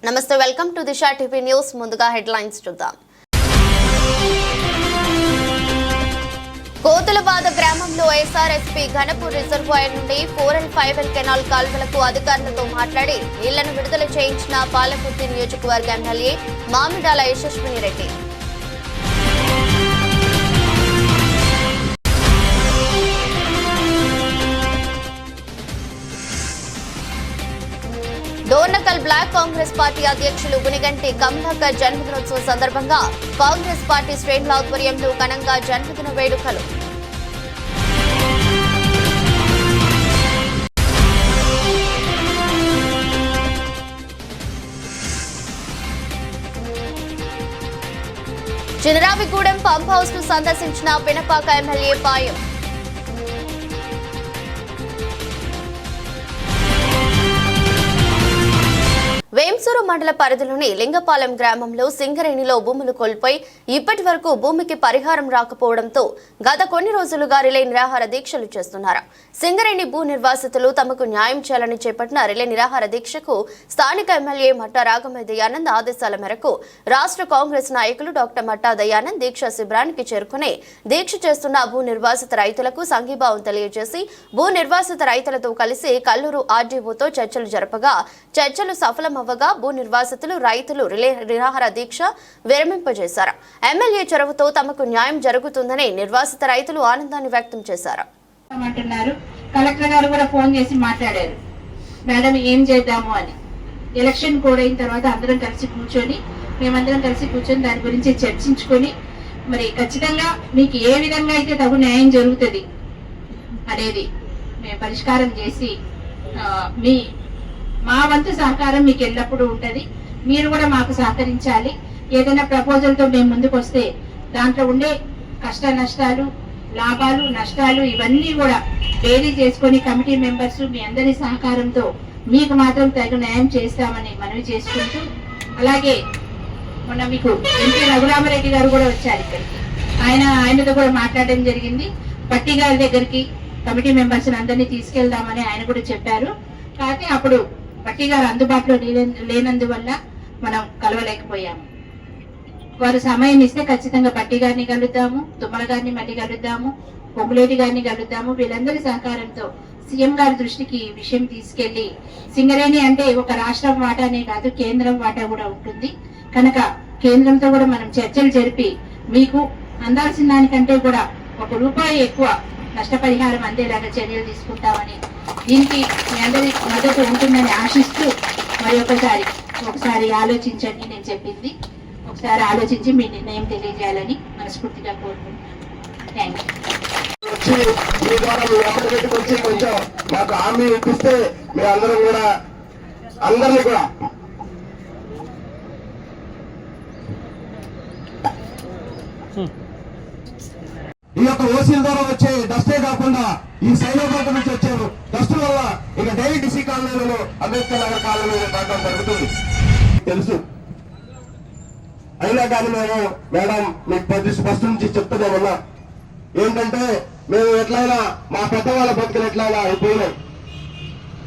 నమస్తే, welcome to Disha TV news. ముందుగా headlines చూద్దాం. కోతులబాద గ్రామంలో ఎస్ఆర్ఎస్పీ ఘనపూర్ రిజర్వాయర్ నుండి 4L 5L కెనాల్ కాల్వలకు అధికారులతో మాట్లాడి నీళ్లను విడుదల చేయించిన పాలకుర్తి నియోజకవర్గ ఎమ్మెల్యే మామిడాల యశస్విని రెడ్డి. డోర్నకల్ బ్లాక్ కాంగ్రెస్ పార్టీ అధ్యక్షులు గునిగంటి కమలాకర్ జన్మదినోత్సవం సందర్భంగా కాంగ్రెస్ పార్టీ శ్రేణుల ఆధ్వర్యంలో ఘనంగా జన్మదిన వేడుకలు. చినరావిగూడెం పంప్ హౌస్ ను సందర్శించిన పినపాక ఎమ్మెల్యే పాయం. వేంసూరు మండల పరిధిలోని లింగపాలెం గ్రామంలో సింగరేణిలో భూములు కోల్పోయి ఇప్పటి వరకు భూమికి పరిహారం రాకపోవడంతో గత కొన్ని రోజులుగా రిలే నిరాహార దీక్షలు చేస్తున్నారు. సింగరేణి భూ నిర్వాసితులు తమకు న్యాయం చేయాలని చేపట్టిన రిలే నిరాహార దీక్షకు స్థానిక ఎమ్మెల్యే మట్టా రాగమయ్య దయానంద్ ఆదేశాల మేరకు రాష్ట్ర కాంగ్రెస్ నాయకులు డాక్టర్ మట్టా దయానంద్ దీక్ష శిబిరానికి చేరుకుని దీక్ష చేస్తున్న భూ నిర్వాసిత రైతులకు సంఘీభావం తెలియజేసి భూ నిర్వాసిత రైతులతో కలిసి కల్లూరు ఆర్డీఓతో చర్చలు జరపగా చర్చలు సఫలమవ్వగా భూ నిర్వాసితులు రైతులు రిలే నిరాహార దీక్ష విరమింపజేశారు. ఎమ్మెల్యే చొరవతో తమకు న్యాయం జరుగుతుందని నిర్వాసిత రైతులు ఆనందాన్ని వ్యక్తం చేశారు. కలెక్టర్ గారు కూడా ఫోన్ చేసి మాట్లాడారు, మేడం ఏం చేద్దాము అని. ఎలక్షన్ కోడ్ అయిన తర్వాత మేమందరం కలిసి కూర్చొని దాని గురించి చర్చించుకొని మరి ఖచ్చితంగా మీకు ఏ విధంగా అయితే తగు న్యాయం జరుగుతుంది అనేది మేము పరిష్కారం చేసి మా వంతు సహకారం మీకు ఎల్లప్పుడూ ఉంటది. మీరు కూడా మాకు సహకరించాలి. ఏదైనా ప్రపోజల్ తో మేము ముందుకు వస్తే దాంట్లో ఉండే కష్ట నష్టాలు, లాభాలు, నష్టాలు ఇవన్నీ కూడా బేరీ చేసుకొని కమిటీ మెంబర్స్ మీ అందరి సహకారంతో మీకు మాత్రం తగు న్యాయం చేస్తామని మనవి చేసుకుంటూ, అలాగే మొన్న మీకు ఎంపీ రఘురామరెడ్డి గారు కూడా వచ్చారు ఇక్కడికి. ఆయనతో కూడా మాట్లాడడం జరిగింది. పట్టి గారి దగ్గరికి కమిటీ మెంబర్స్ అందరినీ తీసుకెళ్దామని ఆయన కూడా చెప్పారు. కానీ అప్పుడు పట్టి గారు అందుబాటులో లేనందువల్ల మనం కలవలేకపోయాము. వారు సమయం ఇస్తే ఖచ్చితంగా పట్టి గారిని కలుద్దాము, తుమ్మల గారిని మళ్ళీ కలుద్దాము, పొంగులేటి గారిని కలుద్దాము. వీళ్ళందరి సహకారంతో సీఎం గారి దృష్టికి ఈ విషయం తీసుకెళ్లి, సింగరేణి అంటే ఒక రాష్ట్రం వాటానే కాదు, కేంద్రం వాటా కూడా ఉంటుంది కనుక కేంద్రంతో కూడా మనం చర్చలు జరిపి మీకు అందాల్సిన దానికంటే కూడా ₹1 ఎక్కువ నష్టపరిహారం అందేలాగా చర్యలు తీసుకుంటామని, దీనికి మీ అందరి మద్దతు ఉంటుందని ఆశిస్తూ మరి ఒకసారి ఆలోచించండి. నేను చెప్పింది ఒకసారి ఆలోచించి మీ నిర్ణయం తెలియజేయాలని మనస్ఫూర్తిగా కోరుకుంటున్నాను. Thank you. కొంచెం మాకు హామీ ఇప్పిస్తే మీరు అందరం కూడా అందరినీ కూడా ఈ యొక్క ఓసీల ద్వారా వచ్చే డస్టే కాకుండా ఈ సైనికోట నుంచి వచ్చారు డస్ట్ వల్ల ఇక డైలీ డిసి కాలనీలలో అంబేద్కర్ నగర్ కాలనీలో పడడం జరుగుతుంది తెలుసు. అయినా కానీ మేము మేడం మీకు ఫస్ట్ నుంచి చెప్తామన్నా ఏంటంటే మేము ఎట్లయినా మా పెద్దవాళ్ళ బతుకులు ఎట్లయినా అయిపోయినాయి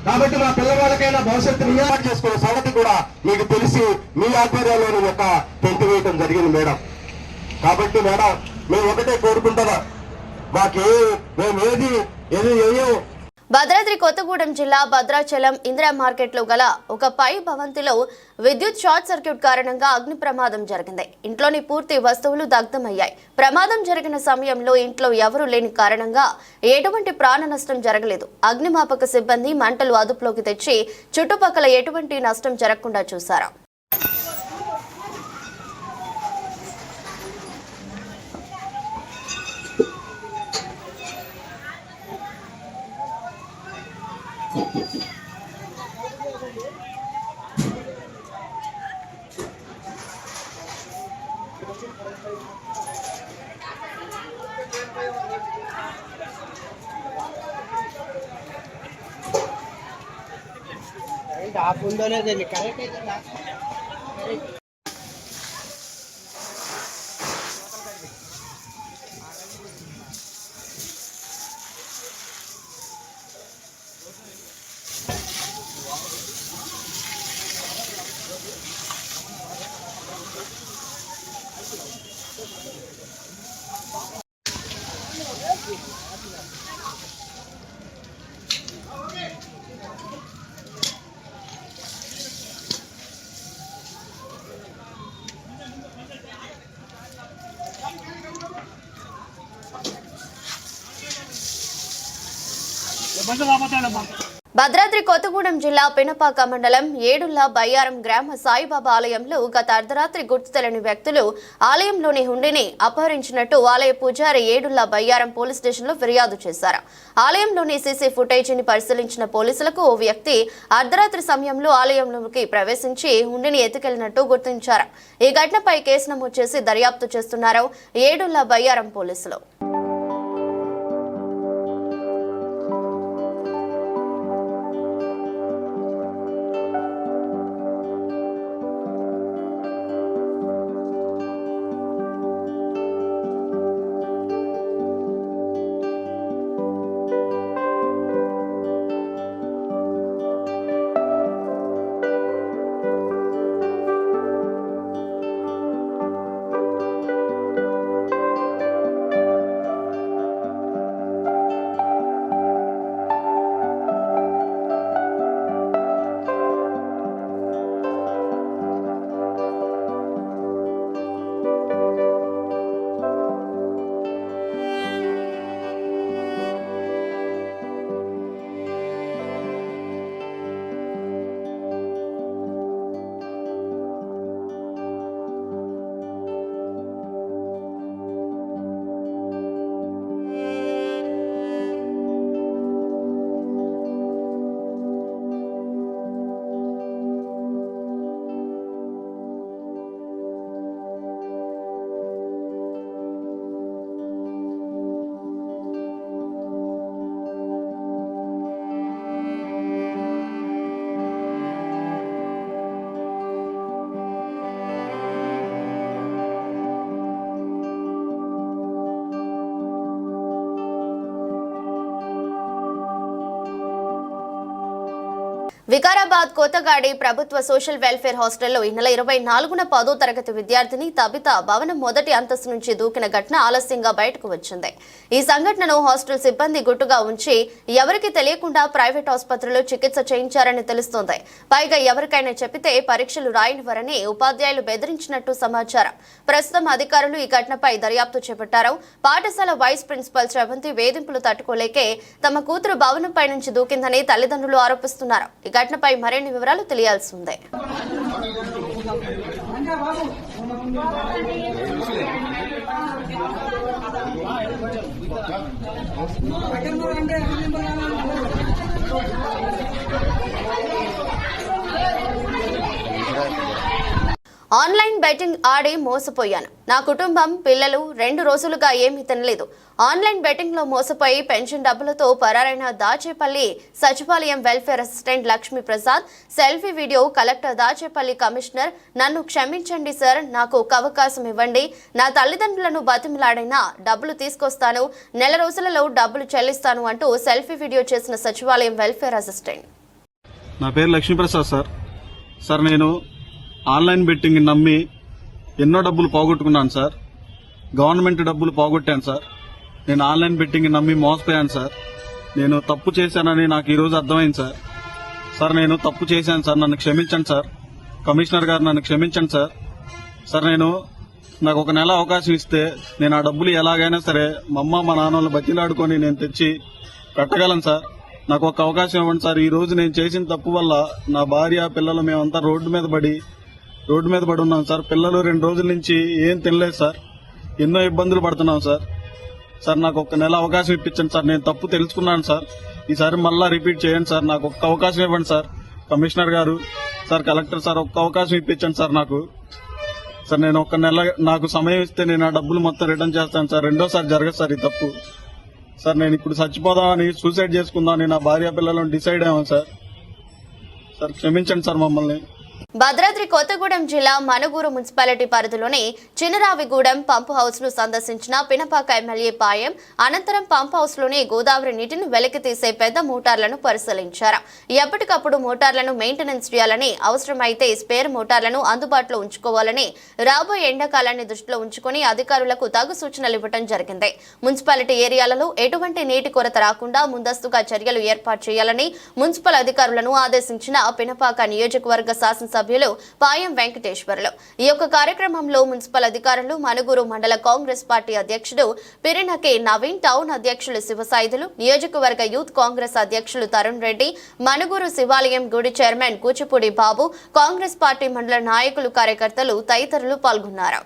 కాబట్టి మా పిల్లవాళ్ళకైనా భవిష్యత్తును ఏర్పాటు చేసుకునే సంగతి కూడా మీకు తెలిసి మీ ఆధ్వర్యంలోని ఒక టెంట్ వేయటం జరిగింది మేడం. కాబట్టి మేడం మేము ఒకటే కోరుకుంటున్నా, భద్రాద్రి కొత్తగూడెం జిల్లా భద్రాచలం ఇందిరా మార్కెట్ లో గల ఒక పై భవంతిలో విద్యుత్ షార్ట్ సర్క్యూట్ కారణంగా అగ్ని ప్రమాదం జరిగింది. ఇంట్లోని పూర్తి వస్తువులు దగ్ధమయ్యాయి. ప్రమాదం జరిగిన సమయంలో ఇంట్లో ఎవరూ లేని కారణంగా ఎటువంటి ప్రాణ నష్టం జరగలేదు. అగ్నిమాపక సిబ్బంది మంటలు అదుపులోకి తెచ్చి చుట్టుపక్కల ఎటువంటి నష్టం జరగకుండా చూశారు. आप उन्होंने करेक्ट భద్రాద్రి కొత్తగూడెం జిల్లా పినపాక మండలం ఏడుళ్ల బయ్యారం గ్రామ సాయిబాబా ఆలయంలో గత అర్ధరాత్రి గుర్తు తెలియని వ్యక్తులు ఆలయంలోని హుండీని అపహరించినట్టు ఆలయ పూజారి ఏడుళ్ల బయ్యారం పోలీస్ స్టేషన్లో ఫిర్యాదు చేశారు. ఆలయంలోని సీసీ ఫుటేజీని పరిశీలించిన పోలీసులకు ఓ వ్యక్తి అర్ధరాత్రి సమయంలో ఆలయంలోకి ప్రవేశించి హుండీని ఎత్తుకెళ్లినట్టు గుర్తించారు. ఈ ఘటనపై కేసు నమోదు చేసి దర్యాప్తు చేస్తున్నారు ఏడుళ్ల బయ్యారం పోలీసులు. వికారాబాద్ కోతగాడి ప్రభుత్వ సోషల్ వెల్ఫేర్ హాస్టల్లో ఈ నెల 24న 10వ తరగతి విద్యార్థిని తబిత భవనం మొదటి అంతస్తు నుంచి దూకిన ఘటన ఆలస్యంగా బయటకు వచ్చింది. ఈ సంఘటనను హాస్టల్ సిబ్బంది గుట్టుగా ఉంచి ఎవరికి తెలియకుండా ప్రైవేట్ ఆసుపత్రిలో చికిత్స చేయించారని తెలుస్తోంది. పైగా ఎవరికైనా చెప్పితే పరీక్షలు రాయనివారని ఉపాధ్యాయులు బెదిరించినట్టు సమాచారం. ప్రస్తుతం అధికారులు ఈ ఘటనపై దర్యాప్తు చేపట్టారు. పాఠశాల వైస్ ప్రిన్సిపల్ శ్రవంతి వేధింపులు తట్టుకోలేకే తమ కూతురు భవనంపై నుంచి దూకిందని తల్లిదండ్రులు ఆరోపిస్తున్నారు. ఈ ఘటనపై మరిన్ని వివరాలు తెలియాల్సి ఉంది. ఆన్లైన్ బెట్టింగ్ ఆడి మోసపోయాను. నా కుటుంబం పిల్లలు 2 రోజులుగా ఏమీ తినలేదు. ఆన్లైన్ బెట్టింగ్ లో మోసపోయి పెన్షన్ డబ్బులతో పరారైన దాచేపల్లి సచివాలయం welfare assistant Lakshmi Prasad selfie video. Collector Dachepalli commissioner, నన్ను క్షమించండి సార్, నాకు ఒక అవకాశం ఇవ్వండి. నా తల్లిదండ్రులను బతిమలాడైనా డబ్బులు తీసుకొస్తాను, నెల రోజులలో డబ్బులు చెల్లిస్తాను అంటూ సెల్ఫీ వీడియో చేసిన సచివాలయం వెల్ఫేర్ అసిస్టెంట్. నా పేరు లక్ష్మీప్రసాద్ సార్. నేను ఆన్లైన్ బెట్టింగ్ నమ్మి ఎన్నో డబ్బులు పోగొట్టుకున్నాను సార్. గవర్నమెంట్ డబ్బులు పోగొట్టాను సార్. నేను ఆన్లైన్ బెట్టింగ్ నమ్మి మోసపోయాను సార్. నేను తప్పు చేశానని నాకు ఈరోజు అర్థమైంది సార్. నేను తప్పు చేశాను సార్, నన్ను క్షమించండి సార్. కమిషనర్ గారు నన్ను క్షమించండి సార్. నాకు ఒక నెల అవకాశం ఇస్తే నేను ఆ డబ్బులు ఎలాగైనా సరే మా అమ్మ మా నాన్నలు బతిలాడుకొని నేను తెచ్చి కట్టగలను సార్. నాకు ఒక అవకాశం ఇవ్వండి సార్. ఈ రోజు నేను చేసిన తప్పు వల్ల నా భార్య పిల్లలు మేమంతా రోడ్డు మీద పడి ఉన్నాం సార్. పిల్లలు 2 రోజుల నుంచి ఏం తినలేదు సార్. ఎన్నో ఇబ్బందులు పడుతున్నాం సార్. నాకు ఒక్క నెల అవకాశం ఇప్పించండి సార్. నేను తప్పు తెలుసుకున్నాను సార్. ఈసారి మళ్ళా రిపీట్ చేయండి సార్. నాకు ఒక్క అవకాశం ఇవ్వండి సార్. కమిషనర్ గారు సార్, కలెక్టర్ సార్, ఒక్క అవకాశం ఇప్పించండి సార్ నాకు. నేను ఒక్క నెల నాకు సమయం ఇస్తే నేను ఆ డబ్బులు మొత్తం రిటర్న్ చేస్తాను సార్. రెండోసారి జరగదు సార్ ఈ తప్పు. నేను ఇప్పుడు చచ్చిపోదామని సూసైడ్ చేసుకుందామని నా భార్య పిల్లలను డిసైడ్ అయ్యాను సార్. క్షమించండి సార్ మమ్మల్ని. భద్రాద్రి కొత్తగూడెం జిల్లా మనుగూరు మున్సిపాలిటీ పరిధిలోని చినరావిగూడెం పంపు హౌస్ ను సందర్శించిన పినపాక ఎమ్మెల్యే పాయం. అనంతరం పంప్ హౌస్ లోని గోదావరి నీటిని వెలికి తీసే పెద్ద మోటార్లను పరిశీలించారు. ఎప్పటికప్పుడు మోటార్లను మెయింటెనెన్స్ చేయాలని, అవసరమైతే స్పేర్ మోటార్లను అందుబాటులో ఉంచుకోవాలని, రాబోయే ఎండాకాలాన్ని దృష్టిలో ఉంచుకుని అధికారులకు తగు సూచనలు ఇవ్వడం జరిగింది. మున్సిపాలిటీ ఏరియాలలో ఎటువంటి నీటి కొరత రాకుండా ముందస్తుగా చర్యలు ఏర్పాటు చేయాలని మున్సిపల్ అధికారులను ఆదేశించిన పినపాక నియోజకవర్గ శాసనసభ్యులు శాసనసభ్యులు పాయం వెంకటేశ్వర్లు. ఈ యొక్క కార్యక్రమంలో మున్సిపల్ అధికారులు, మనుగురు మండల కాంగ్రెస్ పార్టీ అధ్యక్షుడు పిరినకే నవీన్, టౌన్ అధ్యక్షులు శివసాయిదులు, నియోజకవర్గ యూత్ కాంగ్రెస్ అధ్యక్షులు తరుణ్ రెడ్డి, మనుగురు శివాలయం గుడి చైర్మన్ కూచిపూడి బాబు, కాంగ్రెస్ పార్టీ మండల నాయకులు, కార్యకర్తలు తదితరులు పాల్గొన్నారు.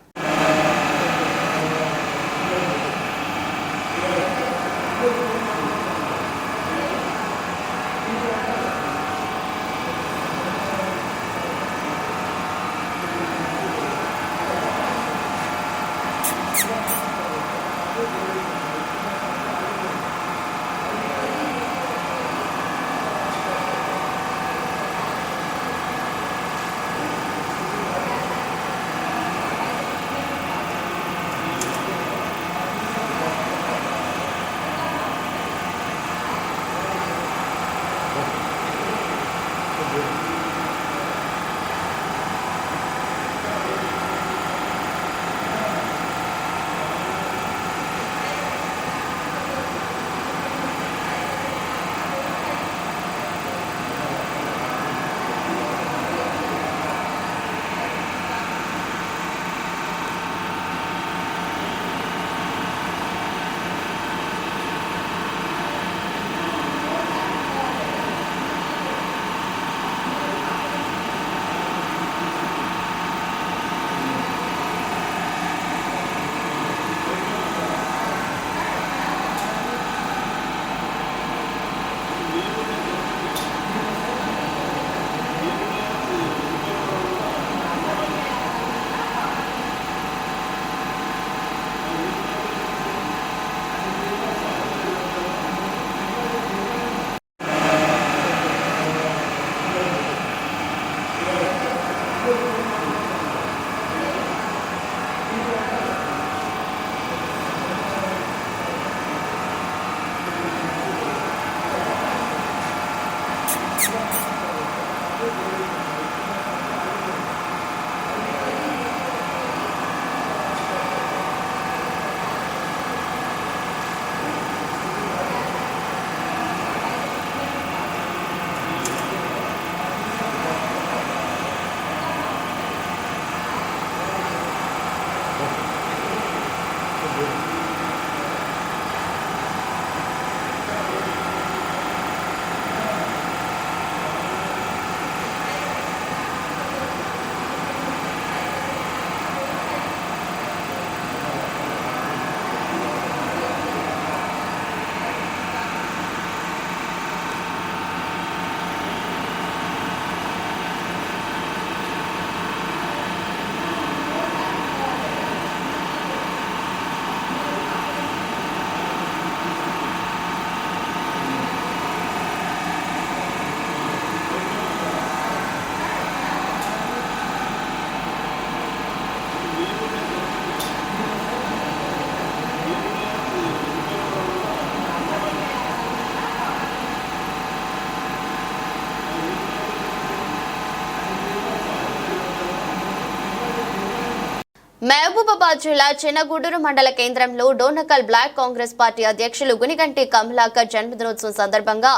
మహబూబాబాద్ జిల్లా చిన్నగూడూరు మండల కేంద్రంలో డోనకల్ బ్లాక్ కాంగ్రెస్ పార్టీ అధ్యక్షులు గునిగంటి కమలాకర్ జన్మదినోత్సవం సందర్భంగా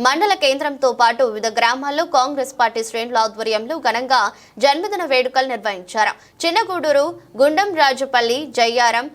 మండల కేంద్రంతో పాటు వివిధ గ్రామాల్లో కాంగ్రెస్ పార్టీ శ్రేణుల ఆధ్వర్యంలో ఘనంగా జన్మదిన వేడుకలు నిర్వహించారు. చిన్నగూడూరు, గుండం రాజుపల్లి, జయ్యారం,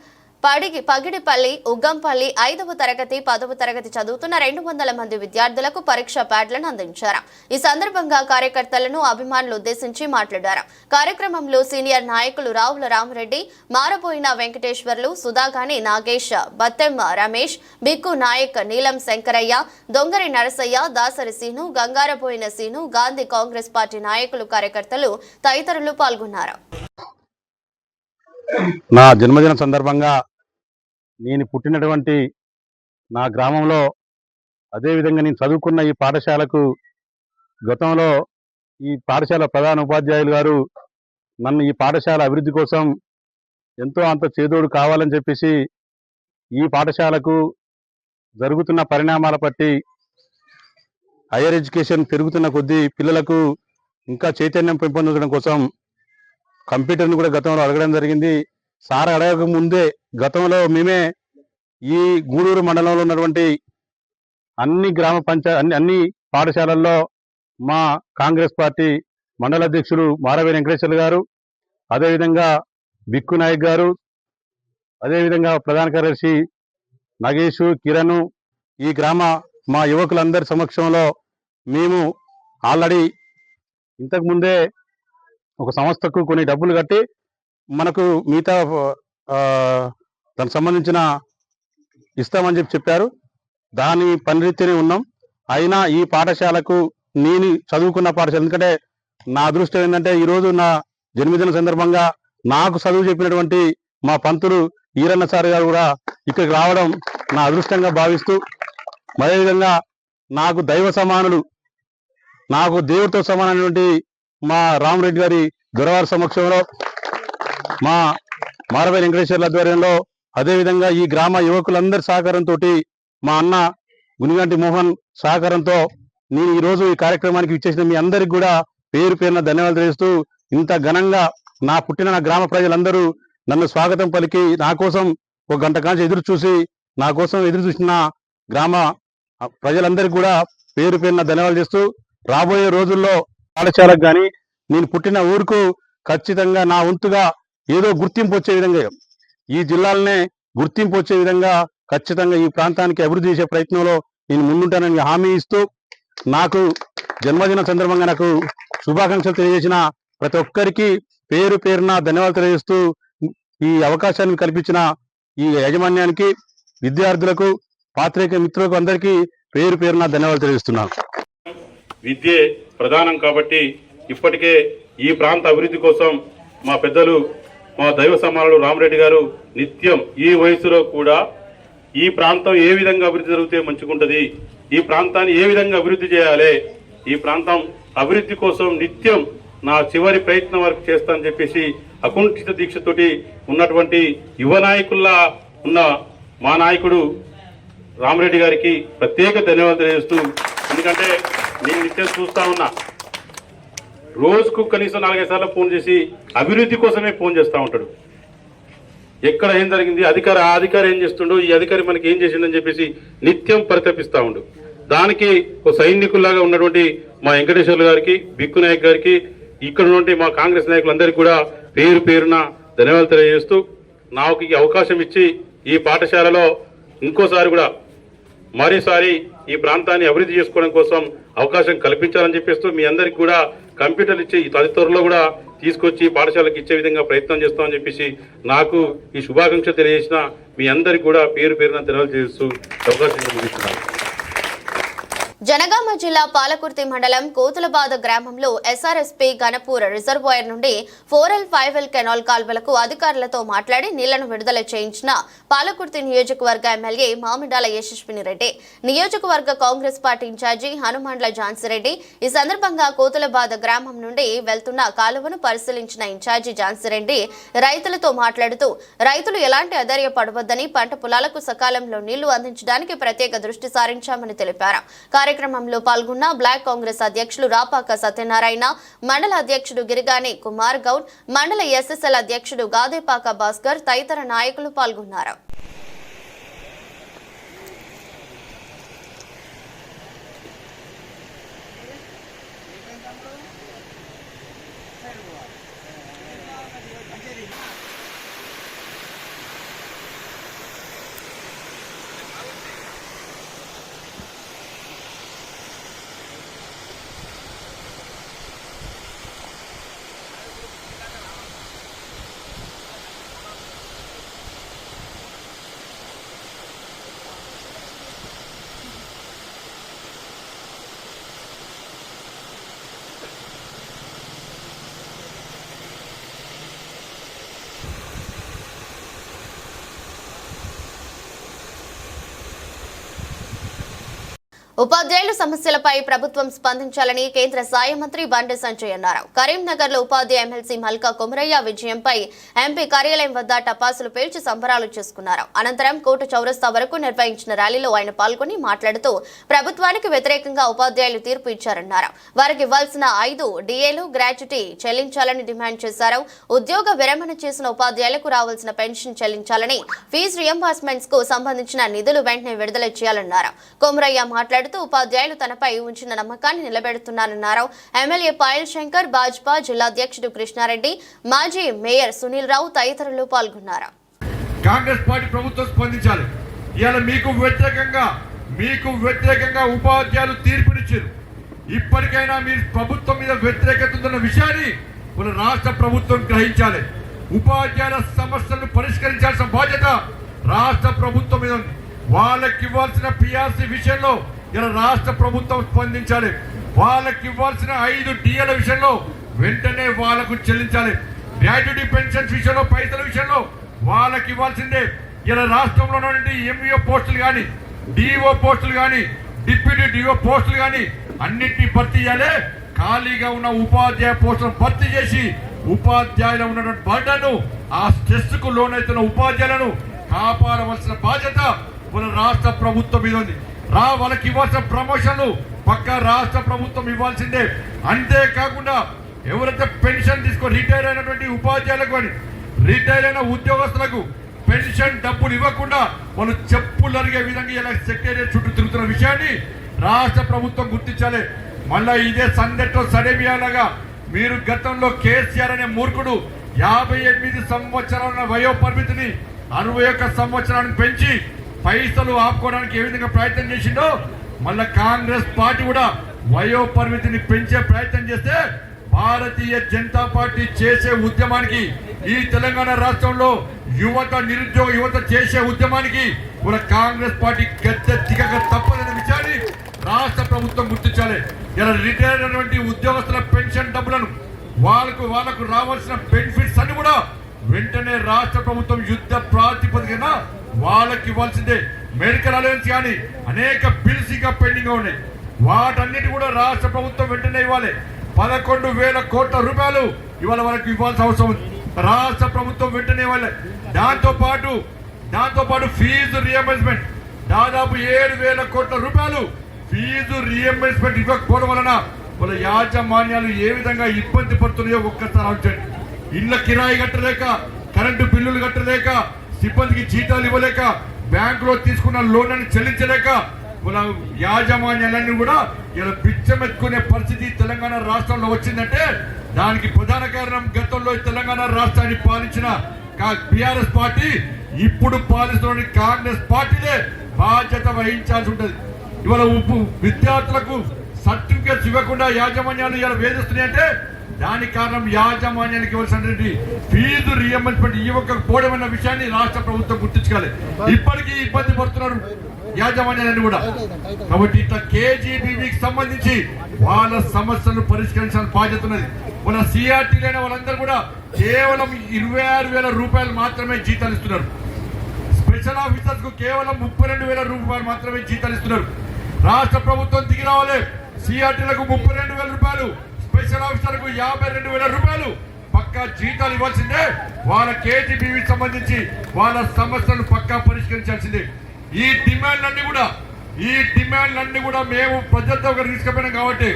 పగిడిపల్లి, ఉగ్గంపల్లి 5వ తరగతి, 10వ తరగతి చదువుతున్న 200 మంది విద్యార్థులకు పరీక్ష ప్యాడ్లను అందించారు. ఈ సందర్భంగా కార్యకర్తలను, అభిమానులు ఉద్దేశించి మాట్లాడారు. కార్యక్రమంలో సీనియర్ నాయకులు రావుల రామరెడ్డి, మారబోయిన వెంకటేశ్వర్లు, సుధాగాని నాగేష్, బత్తెం రమేష్, బిక్కు నాయక్, నీలం శంకరయ్య, దొంగరి నరసయ్య, దాసరి సీను, గంగారబోయిన సీను, గాంధీ కాంగ్రెస్ పార్టీ నాయకులు, కార్యకర్తలు తదితరులు పాల్గొన్నారు. నా జన్మదిన సందర్భంగా నేను పుట్టినటువంటి నా గ్రామంలో, అదేవిధంగా నేను చదువుకున్న ఈ పాఠశాలకు గతంలో ఈ పాఠశాల ప్రధాన ఉపాధ్యాయులు గారు నన్ను ఈ పాఠశాల అభివృద్ధి కోసం ఎంతో అంత చేదోడు కావాలని చెప్పేసి ఈ పాఠశాలకు జరుగుతున్న పరిణామాల బట్టి హైయర్ ఎడ్యుకేషన్ పెరుగుతున్న కొద్దీ పిల్లలకు ఇంకా చైతన్యం పెంపొందించడం కోసం కంప్యూటర్ని కూడా గతంలో అడగడం జరిగింది. సార్ అడగక ముందే గతంలో మేమే ఈ గూడూరు మండలంలో ఉన్నటువంటి అన్ని గ్రామ పంచాయతీ అన్ని పాఠశాలల్లో మా కాంగ్రెస్ పార్టీ మండల అధ్యక్షులు మారవేణి వెంకటేశ్వర్లు గారు, అదేవిధంగా బిక్కు నాయక్ గారు, అదేవిధంగా ప్రధాన కార్యదర్శి నగేష్, కిరణ్, ఈ గ్రామ మా యువకులందరి సమక్షంలో మేము ఆల్రెడీ ఇంతకుముందే ఒక సంస్థకు కొన్ని డబ్బులు కట్టి మనకు మిగతా దానికి సంబంధించిన ఇస్తామని చెప్పారు. దాని పనిరీతినే ఉన్నాం. అయినా ఈ పాఠశాలకు నేను చదువుకున్న పాఠశాల, ఎందుకంటే నా అదృష్టం ఏంటంటే ఈరోజు నా జన్మదిన సందర్భంగా నాకు చదువు చెప్పినటువంటి మా పంతులు ఈరన్న సార్ గారు కూడా ఇక్కడికి రావడం నా అదృష్టంగా భావిస్తూ, అదేవిధంగా నాకు దైవ సమానులు, నాకు దేవుడితో సమానమైనటువంటి మా రామరెడ్డి గారి దొరవారి సమక్షంలో, మా మారవేణి వెంకటేశ్వర్ల ఆధ్వర్యంలో, అదేవిధంగా ఈ గ్రామ యువకులందరి సహకారంతో, మా అన్న గునిగంటి మోహన్ సహకారంతో నేను ఈరోజు ఈ కార్యక్రమానికి ఇచ్చేసిన మీ అందరికి కూడా పేరు పేరున ధన్యవాదాలు తెలియజేస్తూ, ఇంత ఘనంగా నా పుట్టిన నా గ్రామ ప్రజలందరూ నన్ను స్వాగతం పలికి నా కోసం ఒక గంట కాంచి ఎదురు చూసి నా కోసం ఎదురు చూసిన గ్రామ ప్రజలందరికీ కూడా పేరు పేరున ధన్యవాదాలు చేస్తూ, రాబోయే రోజుల్లో పాఠశాలకు కానీ నేను పుట్టిన ఊరుకు ఖచ్చితంగా నా వంతుగా ఏదో గుర్తింపు వచ్చే విధంగా, ఈ జిల్లాలనే గుర్తింపు వచ్చే విధంగా ఖచ్చితంగా ఈ ప్రాంతానికి అభివృద్ధి చేసే ప్రయత్నంలో నేను ముందుంటానని హామీ ఇస్తూ, నాకు జన్మదిన సందర్భంగా నాకు శుభాకాంక్షలు తెలియజేసిన ప్రతి ఒక్కరికి పేరు పేరున ధన్యవాదాలు తెలియజేస్తూ, ఈ అవకాశాన్ని కల్పించిన ఈ యాజమాన్యానికి, విద్యార్థులకు, పాత్రికేయ మిత్రులకు అందరికీ పేరు పేరున ధన్యవాదాలు తెలియజేస్తున్నాను. విద్యే ప్రధానం కాబట్టి ఇప్పటికే ఈ ప్రాంత అభివృద్ధి కోసం మా పెద్దలు, మా దైవ సమానులు రామరెడ్డి గారు నిత్యం ఈ వయసులో కూడా ఈ ప్రాంతం ఏ విధంగా అభివృద్ధి జరిగితే మంచిగుంటుంది, ఈ ప్రాంతాన్ని ఏ విధంగా అభివృద్ధి చేయాలి, ఈ ప్రాంతం అభివృద్ధి కోసం నిత్యం నా చివరి ప్రయత్నం వరకు చేస్తానని చెప్పేసి అకుంఠిత దీక్షతోటి ఉన్నటువంటి యువ నాయకుల్లా ఉన్న మా నాయకుడు రామరెడ్డి గారికి ప్రత్యేక ధన్యవాదాలు తెలియజేస్తూ, ఎందుకంటే నేను నిత్యం చూస్తా ఉన్నా, రోజుకు కనీసం 4-5 సార్లు ఫోన్ చేసి అభివృద్ధి కోసమే ఫోన్ చేస్తూ ఉంటాడు. ఎక్కడ ఏం జరిగింది, అధికారి ఏం చేస్తుండో, ఈ అధికారి మనకి ఏం చేసిండని చెప్పేసి నిత్యం పరితపిస్తూ ఉండు. దానికి ఒక సైనికుల్లాగా ఉన్నటువంటి మా వెంకటేశ్వర్లు గారికి, బిక్కు నాయక్ గారికి, ఇక్కడ ఉన్నటువంటి మా కాంగ్రెస్ నాయకులందరికీ కూడా పేరు పేరున ధన్యవాదాలు తెలియజేస్తూ, నాకు ఈ అవకాశం ఇచ్చి ఈ పాఠశాలలో ఇంకోసారి కూడా మరోసారి ఈ ప్రాంతాన్ని అభివృద్ధి చేసుకోవడం కోసం అవకాశం కల్పించాలని చెప్పేస్తూ, మీ అందరికి కూడా కంప్యూటర్లు ఇచ్చి అతి త్వరలో కూడా తీసుకొచ్చి పాఠశాలకు ఇచ్చే విధంగా ప్రయత్నం చేస్తామని చెప్పేసి నాకు ఈ శుభాకాంక్షలు తెలియజేసిన మీ అందరికి కూడా పేరు పేరున తెలియజేస్తూ అవకాశం కల్పిస్తున్నాను. జనగామ జిల్లా పాలకుర్తి మండలం కోతులబాద గ్రామంలో ఎస్ఆర్ఎస్పీ గణపూర్ రిజర్వాయర్ నుండి 4L 5L కెనాల్ కాల్వలకు అధికారులతో మాట్లాడి నీళ్లను విడుదల చేయించిన పాలకుర్తి నియోజకవర్గ ఎమ్మెల్యే మామిడాల యశస్విని రెడ్డి, నియోజకవర్గ కాంగ్రెస్ పార్టీ ఇన్ఛార్జి హనుమండ్ల ఝాన్సీరెడ్డి. ఈ సందర్భంగా కోతులబాద గ్రామం నుండి వెళ్తున్న కాలువను పరిశీలించిన ఇన్ఛార్జి ఝాన్సీరెడ్డి రైతులతో మాట్లాడుతూ, రైతులు ఎలాంటి అధైర్యపడవద్దని, పంట పొలాలకు సకాలంలో నీళ్లు అందించడానికి ప్రత్యేక దృష్టి సారించామని తెలిపారు. కార్యక్రమంలో పాల్గొన్న బ్లాక్ కాంగ్రెస్ అధ్యక్షులు రాపాక సత్యనారాయణ, మండల అధ్యక్షుడు గిరిగాని కుమార్ గౌడ్, మండల ఎస్ఎస్ఎల్ అధ్యక్షుడు గాదేపాక భాస్కర్ తదితర నాయకులు పాల్గొన్నారు. ఉపాధ్యాయుల సమస్యలపై ప్రభుత్వం స్పందించాలని కేంద్ర సాయ మంత్రి బండి సంజయ్ అన్నారు. కరీంనగర్ లో ఉపాధ్యాయ ఎమ్మెల్సీ మల్కా కొమరయ్య విజయంపై ఎంపీ కార్యాలయం వద్ద టపాసులు పేల్చి సంబరాలు చేసుకున్నారు. అనంతరం కోట చౌరస్తా వరకు నిర్వహించిన ర్యాలీలో ఆయన పాల్గొని మాట్లాడుతూ, ప్రభుత్వానికి వ్యతిరేకంగా ఉపాధ్యాయులు తీర్పు ఇచ్చారన్నారు. వారికి ఇవ్వాల్సిన 5 డిఏలు గ్రాట్యుటీ చెల్లించాలని డిమాండ్ చేశారు. ఉద్యోగ విరమణ చేసిన ఉపాధ్యాయులకు రావాల్సిన పెన్షన్ చెల్లించాలని, ఫీజు రియంబర్స్మెంట్స్ కు సంబంధించిన నిధులు వెంటనే విడుదల చేయాలన్నారు. కొమరయ్య మాట్లాడుతూ, మాట్లాడుతూ ఉపాధ్యాయులు తనపై ఉంచిన నమ్మకాన్ని నిలబెడుతున్నారన్నారు. ఎమ్మెల్యే పాయల్ శంకర్, భాజపా జిల్లా అధ్యక్షుడు కృష్ణారెడ్డి, మాజీ మేయర్ సునీల్ రావు తదితరులు పాల్గొన్నారు. కాంగ్రెస్ పార్టీ ప్రభుత్వం స్పందించాలి. ఇవాళ మీకు వ్యతిరేకంగా ఉపాధ్యాయులు తీర్పునిచ్చారు. ఇప్పటికైనా మీరు ప్రభుత్వం మీద వ్యతిరేకత ఉందన్న విషయాన్ని మన రాష్ట్ర ప్రభుత్వం గ్రహించాలి. ఉపాధ్యాయుల సమస్యలను పరిష్కరించాల్సిన బాధ్యత రాష్ట్ర ప్రభుత్వం మీద ఉంది. వాళ్ళకి ఇవ్వాల్సిన పిఆర్సీ విషయంలో ఇలా రాష్ట్ర ప్రభుత్వం స్పందించాలి. వాళ్ళకి ఇవ్వాల్సిన 5 డిఏల విషయంలో వెంటనే వాళ్లకు చెల్లించాలి. గ్రాట్యుటీ పెన్షన్స్ విషయంలో, పైసల విషయంలో వాళ్ళకి ఇవ్వాల్సిందే. ఇలా రాష్ట్రంలో ఉన్నటువంటి ఎంఈఓ పోస్టులు కానీ, డిఓ పోస్టులు కానీ, డిప్యూటీ డిఓ పోస్టులు కానీ అన్నింటినీ భర్తీ చేయాలి. ఖాళీగా ఉన్న ఉపాధ్యాయ పోస్టులను భర్తీ చేసి ఉపాధ్యాయులు ఉన్నటువంటి బర్డను, ఆ స్ట్రెస్ కు లోనైతున్న ఉపాధ్యాయులను కాపాడవలసిన బాధ్యత మన రాష్ట్ర ప్రభుత్వం మీద ఉంది. వాళ్ళకి ఇవ్వాల్సిన ప్రమోషన్లు పక్కా రాష్ట్ర ప్రభుత్వం ఇవ్వాల్సిందే. అంతేకాకుండా ఎవరైతే పెన్షన్ రిటైర్ అయినటువంటి ఉపాధ్యాయులకు కానీ, రిటైర్ అయిన ఉద్యోగస్తులకు పెన్షన్ డబ్బులు ఇవ్వకుండా వాళ్ళు చెప్పులు అరిగే విధంగా ఇలా సెక్రటేరియట్ చుట్టూ తిరుగుతున్న విషయాన్ని రాష్ట్ర ప్రభుత్వం గుర్తించాలి. మళ్ళా ఇదే సందెట్టో సడేమియాలాగా మీరు గతంలో కేసీఆర్ అనే మూర్ఖుడు 58 సంవత్సరాల వయో పరిమితిని 61 సంవత్సరానికి పెంచి పైసలు ఆపుకోవడానికి ఏ విధంగా ప్రయత్నం చేసిండో మళ్ళా కాంగ్రెస్ పార్టీ కూడా వయో పరిమితిని పెంచే ప్రయత్నం చేస్తే భారతీయ జనతా పార్టీ చేసే ఉద్యమానికి, ఈ తెలంగాణ రాష్ట్రంలో నిరుద్యోగ యువత చేసే ఉద్యమానికి మన కాంగ్రెస్ పార్టీ గద్దె తప్పదనే విషయాన్ని రాష్ట్ర ప్రభుత్వం గుర్తించాలి. ఇలా రిటైర్ అయినటువంటి ఉద్యోగస్తుల పెన్షన్ డబ్బులను వాళ్ళకు రావాల్సిన బెనిఫిట్స్ అన్ని కూడా వెంటనే రాష్ట్ర ప్రభుత్వం యుద్ధ ప్రాతిపదికన వాళ్ళకి ఇవ్వాల్సిందే. మెడికల్ అలయన్స్ కానీ అనేక బిల్స్ ఇంకా పెండింగ్ గా ఉన్నాయి. వాటన్నిటి కూడా రాష్ట్ర ప్రభుత్వం వెంటనే ఇవ్వాలి. 11,000 కోట్ల రూపాయలు ఇవాళ వరకు ఇవ్వాల్సిన అవసరం ఉంది. రాష్ట్ర ప్రభుత్వం వెంటనే ఇవ్వాలి. దాంతో పాటు ఫీజు రియంబర్స్మెంట్ దాదాపు 7,000 కోట్ల రూపాయలు ఫీజు రియంబర్స్మెంట్ ఇవ్వకపోవడం వలన వాళ్ళ యాజమాన్యాలు ఏ విధంగా ఇబ్బంది పడుతున్నాయో ఒక్కసారి ఆలోచించండి. ఇళ్ల కిరాయి కట్టలేక, కరెంటు బిల్లులు కట్టలేక, సిబ్బందికి జీతాలు ఇవ్వలేక, బ్యాంకులో తీసుకున్న లోన్లను చెల్లించలేక వాళ్ళ యాజమాన్యాలన్నీ కూడా ఇలా బిచ్చమెత్తుకునే పరిస్థితి తెలంగాణ రాష్ట్రంలో వచ్చిందంటే దానికి ప్రధాన కారణం గతంలో తెలంగాణ రాష్ట్రాన్ని పాలించిన బీఆర్ఎస్ పార్టీ, ఇప్పుడు పాలిస్తున్న కాంగ్రెస్ పార్టీలే బాధ్యత వహించాల్సి ఉంటుంది. ఇవాళ విద్యార్థులకు సర్టిఫికేట్స్ ఇవ్వకుండా యాజమాన్యాలు ఇలా వేధిస్తున్నాయంటే దానికి కారణం యాజమాన్యానికి ఇవ్వాల్సినటువంటి ఫీజు రియంబర్స్మెంట్ ఇవ్వకపోవడం అన్న విషయాన్ని రాష్ట్ర ప్రభుత్వం గుర్తించాలి. ఇప్పటికీ ఇబ్బంది పడుతున్నారు యాజమాన్యాలన్నీ కూడా. కాబట్టి ఇట్లా కేజీబీవీకి సంబంధించి వాళ్ళ సమస్యలను పరిష్కరించాల్సిన బాధ్యత ఉన్నది. మన సిఆర్టీ లేని వాళ్ళందరూ కూడా కేవలం 26,000 రూపాయలు మాత్రమే జీతాలు ఇస్తున్నారు. స్పెషల్ ఆఫీసర్స్ కు కేవలం 32,000 రూపాయలు మాత్రమే జీతాలు ఇస్తున్నారు. రాష్ట్ర ప్రభుత్వం దిగి రావాలి. సిఆర్టీలకు 32,000 రూపాయలు, స్పెషల్ ఆఫీసర్లకు 52,000 రూపాయలు పక్కా జీతాలు ఇవ్వాల్సిందే. వాళ్ళ కేజీబీవీకి సంబంధించి వాళ్ళ సమస్యలను పక్కా పరిష్కరించాల్సిందే. ఈ డిమాండ్లన్నీ కూడా మేము ప్రజలతో తీసుకుపోయినాం కాబట్టి,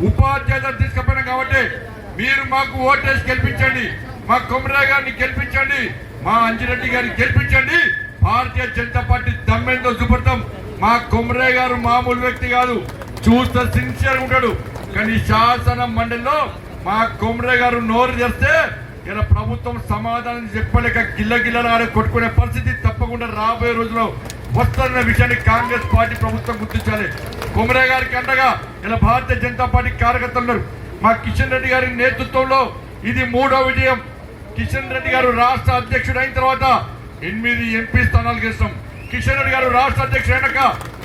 ఉపాధ్యాయులు తీసుకుపోయినాం కాబట్టి మీరు మాకు ఓటేసి గెలిపించండి, మా కొమరయ్య గారిని గెలిపించండి, మా అంజిరెడ్డి గారిని గెలిపించండి. భారతీయ జనతా పార్టీ దమ్మెంతో చూపెడతాం. మా కొమరయ్య గారు మామూలు వ్యక్తి కాదు, చూస్తే సిన్సియర్ ఉంటాడు. కానీ శాసన మండలిలో మా కొమరయ్య గారు నోరు చేస్తే ఇలా ప్రభుత్వం సమాధానం చెప్పలేక గిల్లగిల్లలాడే కొట్టుకునే పరిస్థితి తప్పకుండా రాబోయే రోజుల్లో వస్తున్న విషయాన్ని కాంగ్రెస్ పార్టీ ప్రభుత్వం గుర్తించాలి. కొమరయ్య గారికి అండగా ఇలా భారతీయ జనతా పార్టీ కార్యకర్తలు ఉన్నారు. మా కిషన్ రెడ్డి గారి నేతృత్వంలో ఇది 3వ విజయం. కిషన్ రెడ్డి గారు రాష్ట్ర అధ్యక్షుడు అయిన తర్వాత 8 ఎంపీ స్థానాలు గెలుస్తాం. కిషన్ రెడ్డి గారు రాష్ట్ర అధ్యక్షుడు అయినాక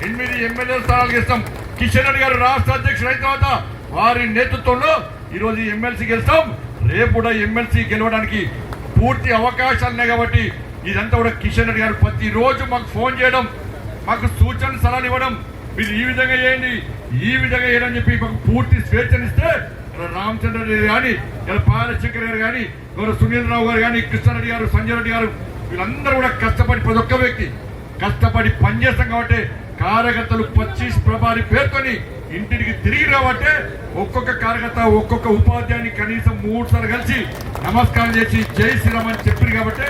8 ఎమ్మెల్యే స్థానాలు గెలుస్తాం. కిషన్ రెడ్డి గారు రాష్ట్ర అధ్యక్షుడు అయిన తర్వాత వారి నేతృత్వంలో ఈరోజు ఎమ్మెల్సీ గెలుస్తాం. రేపు కూడా ఎమ్మెల్సీ గెలవడానికి పూర్తి అవకాశాలు ఉన్నాయి. కాబట్టి ఇదంతా కూడా కిషన్ రెడ్డి గారు ప్రతిరోజు మాకు ఫోన్ చేయడం, మాకు సూచనలు సలహాలు ఇవ్వడం, మీరు ఈ విధంగా చేయండి, ఈ విధంగా చేయండి అని చెప్పి మాకు పూర్తి స్వేచ్ఛనిస్తే రామచంద్ర రెడ్డి కానీ, ఇలా పాలశంకర్ గారు కానీ, సునీల్ రావు గారు కానీ, కృష్ణారెడ్డి గారు, సంజయ్ రెడ్డి గారు, వీళ్ళందరూ కూడా కష్టపడి ప్రతి ఒక్క వ్యక్తి కష్టపడి పనిచేస్తాం. కాబట్టి కార్యకర్తలు 25 ప్రభారి పేరుతోని ఇంటికి తిరిగి రాబట్టే ఒక్కొక్క కార్యకర్త ఒక్కొక్క ఉపాధ్యాయుని కనీసం 3 సార్లు కలిసి నమస్కారం చేసి జై శ్రీరామ్ అని చెప్పారు. కాబట్టి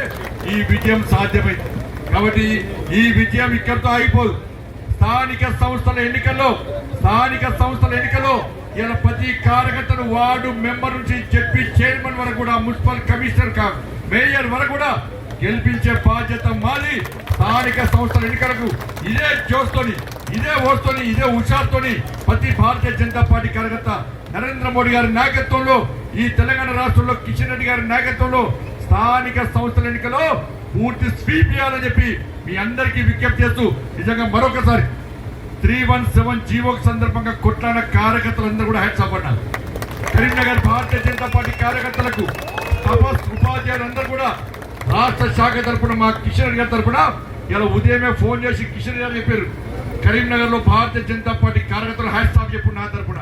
ఈ విజయం సాధ్యమైంది. కాబట్టి ఈ విజయం ఇక్కడితో ఆగిపోదు. స్థానిక సంస్థల ఎన్నికల్లో ఇలా ప్రతి కార్యకర్తను వార్డు మెంబర్ నుంచి చెప్పి చైర్మన్ వరకు కూడా మున్సిపల్ కమిషనర్ మేయర్ వరకు కూడా గెలిపించే బాధ్యత మాది. స్థానిక సంస్థల ఎన్నికలకు ఇదే జోస్తోని, ఇదే ఓస్తోని, ఇదే ఉషార్తోని ప్రతి భారతీయ జనతా పార్టీ కార్యకర్త నరేంద్ర మోడీ గారి నాయకత్వంలో, ఈ తెలంగాణ రాష్ట్రంలో కిషన్ రెడ్డి గారి నాయకత్వంలో స్థానిక సంస్థల ఎన్నికలో పూర్తి స్వీప్ చేయాలని చెప్పి మీ అందరికీ విజ్ఞప్తి చేస్తూ, నిజంగా మరొకసారి 317 జీవో సందర్భంగా కొట్లాడిన కార్యకర్తలందరూ కూడా హ్యాట్స్ ఆఫ్ అన్నారు. కరీంనగర్ భారతీయ జనతా పార్టీ కార్యకర్తలకు, తపస్ ఉపాధ్యాయులందరూ కూడా రాష్ట్ర శాఖ తరఫున మా కిషన్ రెడ్డి గారి తరఫున ఇలా ఉదయమే ఫోన్ చేసి కిషన్ రెడ్డి గారు చెప్పారు, కరీంనగర్ లో భారతీయ జనతా పార్టీ కార్యకర్తలు హ్యాట్స్ ఆఫ్ చెప్పు నా తరఫున.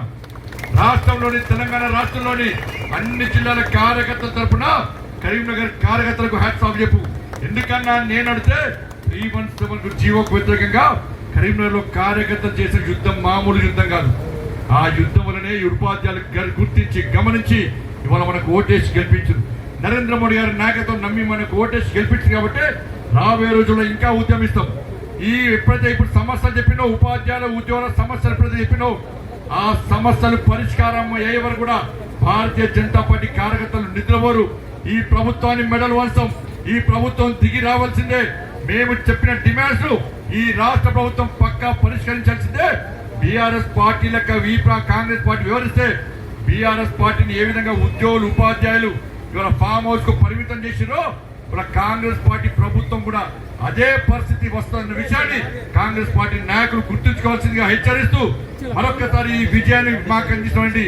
రాష్ట్రంలోని తెలంగాణ రాష్ట్రంలోని అన్ని జిల్లాల కార్యకర్తల తరఫున కరీంనగర్ కార్యకర్తలకు హ్యాట్స్ ఆఫ్ చెప్పు. ఎందుకన్నా నేను అడితే 317 జీవోకు వ్యతిరేకంగా కరీంనగర్ లో కార్యకర్తలు చేసిన యుద్ధం మామూలు యుద్ధం కాదు. ఆ యుద్ధం వల్లనే ఉపాధ్యాయులు గుర్తించి గమనించి ఇవాళ మనకు ఓటేసి గెలిపించారు. నరేంద్ర మోడీ గారి నాయకత్వం నమ్మి మనకు ఓటేసి గెలిపించారు కాబట్టి రాబోయే రోజుల్లో ఇంకా ఉద్యమిస్తాం. ఎప్పుడైతే ఇప్పుడు సమస్యలు చెప్పినో, ఉపాధ్యాయుల ఉద్యోగాల సమస్యలు ఎప్పుడైతే చెప్పినో, ఆ సమస్యలు పరిష్కారం అయ్యే వరకు కూడా భారతీయ జనతా పార్టీ కార్యకర్తలు నిద్రపోరు. ఈ ప్రభుత్వాన్ని మెడల్ వంచం. ఈ ప్రభుత్వం దిగి రావాల్సిందే. మేము చెప్పిన డిమాండ్స్ ఈ రాష్ట్ర ప్రభుత్వం పక్కా పరిష్కరించాల్సిందే. బీఆర్ఎస్ పార్టీ లెక్క కాంగ్రెస్ పార్టీ వివరిస్తే బీఆర్ఎస్ పార్టీని ఏ విధంగా ఉద్యోగులు, ఉపాధ్యాయులు ఇవాళ ఫామ్ హౌస్ కు పరిమితం చేసిరో, ఇవాళ కాంగ్రెస్ పార్టీ ప్రభుత్వం కూడా అదే పరిస్థితి వస్తున్న విషయాన్ని కాంగ్రెస్ పార్టీ నాయకులు గుర్తుంచుకోవాల్సిందిగా హెచ్చరిస్తూ, మరొకసారి ఈ విజయాన్ని మాకు అందించినటువంటి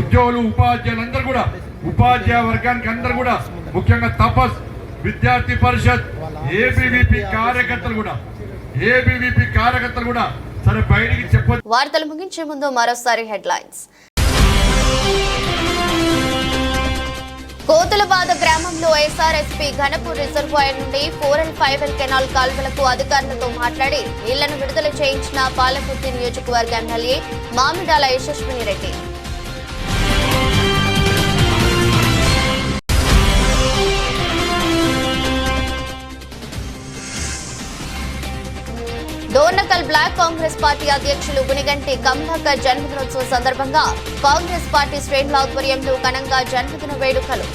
ఉద్యోగులు, ఉపాధ్యాయులందరూ కూడా, ఉపాధ్యాయ వర్గానికి అందరూ కూడా, ముఖ్యంగా తపస్, విద్యార్థి పరిషత్, ఏబీవీపీ కార్యకర్తలు కూడా సరే బయటికి చెప్పొచ్చు. వార్తలు ముగించే ముందు మరోసారి హెడ్లైన్స్. కోతులబాద గ్రామంలో ఎస్ఆర్ఎస్పీ ఘనపూర్ రిజర్వాయర్ నుండి 4 and 5L కెనాల్ కాల్వలకు అధికారులతో మాట్లాడి నీళ్లను విడుదల చేయించిన పాలకుర్తి నియోజకవర్గ ఎమ్మెల్యే మామిడాల యశస్విని రెడ్డి. డోర్నకల్ బ్లాక్ కాంగ్రెస్ పార్టీ అధ్యక్షులు గునిగంటి కమలాకర్ జన్మదినోత్సవం సందర్భంగా కాంగ్రెస్ పార్టీ శ్రేణుల ఆధ్వర్యంలో ఘనంగా జన్మదిన వేడుకలు.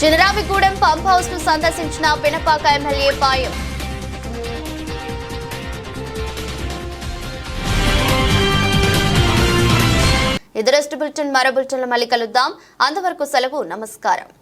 చినరావిగూడెం పంప్ హౌస్ ను సందర్శించిన పినపాక ఎమ్మెల్యే పాయం. ఇది రెస్ట్ బులెటిన్. మరో బులెటిన్లో మళ్ళీ కలుద్దాం. అంతవరకు సెలవు. నమస్కారం.